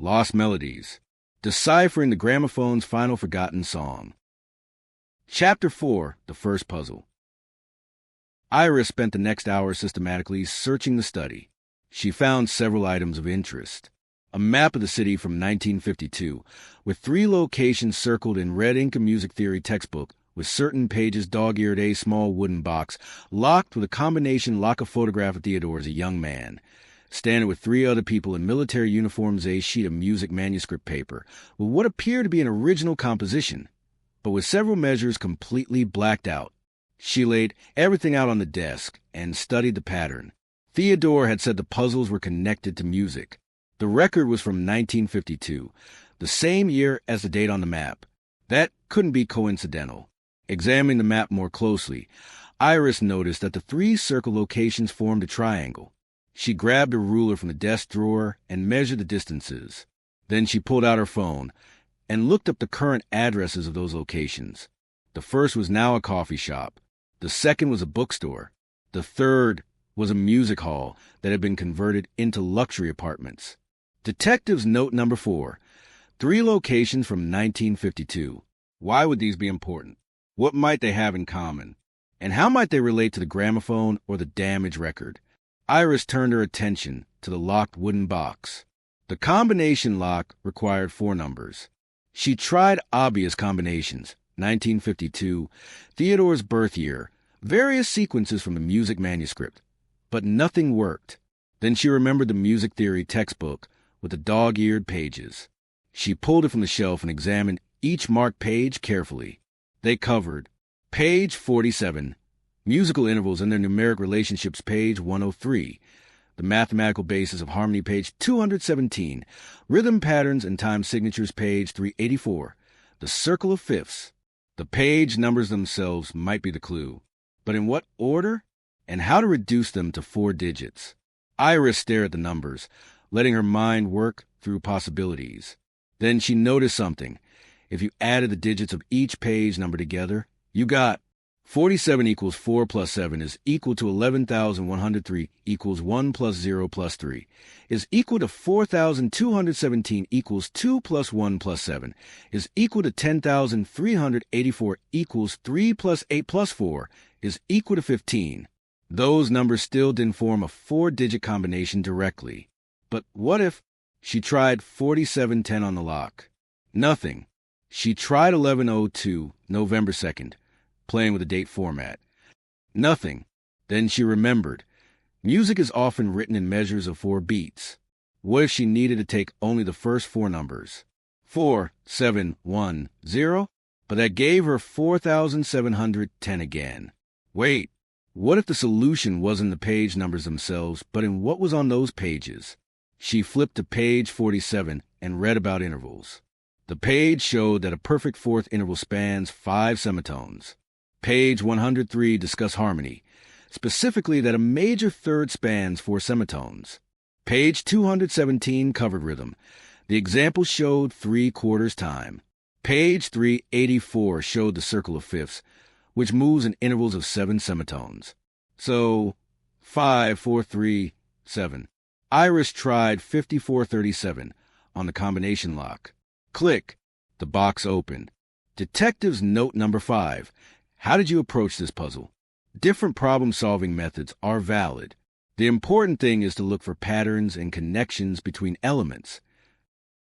Lost Melodies. Deciphering the Gramophone's final forgotten song. Chapter 4, the first puzzle. Iris spent the next hour systematically searching the study. She found several items of interest. A map of the city from 1952, with 3 locations circled in red ink and music theory textbook, with certain pages dog-eared a small wooden box, locked with a combination lock of photograph of Theodore as a young man. Standing with 3 other people in military uniforms, a sheet of music manuscript paper, with what appeared to be an original composition, but with several measures completely blacked out. She laid everything out on the desk and studied the pattern. Theodore had said the puzzles were connected to music. The record was from 1952, the same year as the date on the map. That couldn't be coincidental. Examining the map more closely, Iris noticed that the 3 circle locations formed a triangle. She grabbed a ruler from the desk drawer and measured the distances. Then she pulled out her phone and looked up the current addresses of those locations. The first was now a coffee shop. The second was a bookstore. The third was a music hall that had been converted into luxury apartments. Detective's note number 4. 3 locations from 1952. Why would these be important? What might they have in common? And how might they relate to the gramophone or the damaged record? Iris turned her attention to the locked wooden box. The combination lock required 4 numbers. She tried obvious combinations: 1952, Theodore's birth year, various sequences from the music manuscript, but nothing worked. Then she remembered the music theory textbook with the dog-eared pages. She pulled it from the shelf and examined each marked page carefully. They covered page 47, musical intervals and their numeric relationships, page 103, the mathematical basis of harmony, page 217, rhythm patterns and time signatures, page 384, the circle of fifths. The page numbers themselves might be the clue, but in what order and how to reduce them to 4 digits? Iris stared at the numbers, letting her mind work through possibilities. Then she noticed something. If you added the digits of each page number together, you got 47 equals 4 plus 7 is equal to 11,103 equals 1 plus 0 plus 3 is equal to 4,217 equals 2 plus 1 plus 7 is equal to 10,384 equals 3 plus 8 plus 4 is equal to 15. Those numbers still didn't form a 4-digit combination directly. But what if she tried 4710 on the lock? Nothing. She tried 1102, November 2nd. Playing with the date format. Nothing. Then she remembered. Music is often written in measures of 4 beats. What if she needed to take only the first 4 numbers? 4, 7, 1, 0? But that gave her 4,710 again. Wait, what if the solution wasn't the page numbers themselves, but in what was on those pages? She flipped to page 47 and read about intervals. The page showed that a perfect 4th interval spans 5 semitones. Page 103 discussed harmony, specifically that a major 3rd spans 4 semitones. Page 217 covered rhythm. The example showed 3/4 time. Page 384 showed the circle of fifths, which moves in intervals of 7 semitones. So, 5, 4, 3, 7. Iris tried 5437 on the combination lock. Click. The box opened. Detective's note number 5. How did you approach this puzzle? Different problem-solving methods are valid. The important thing is to look for patterns and connections between elements.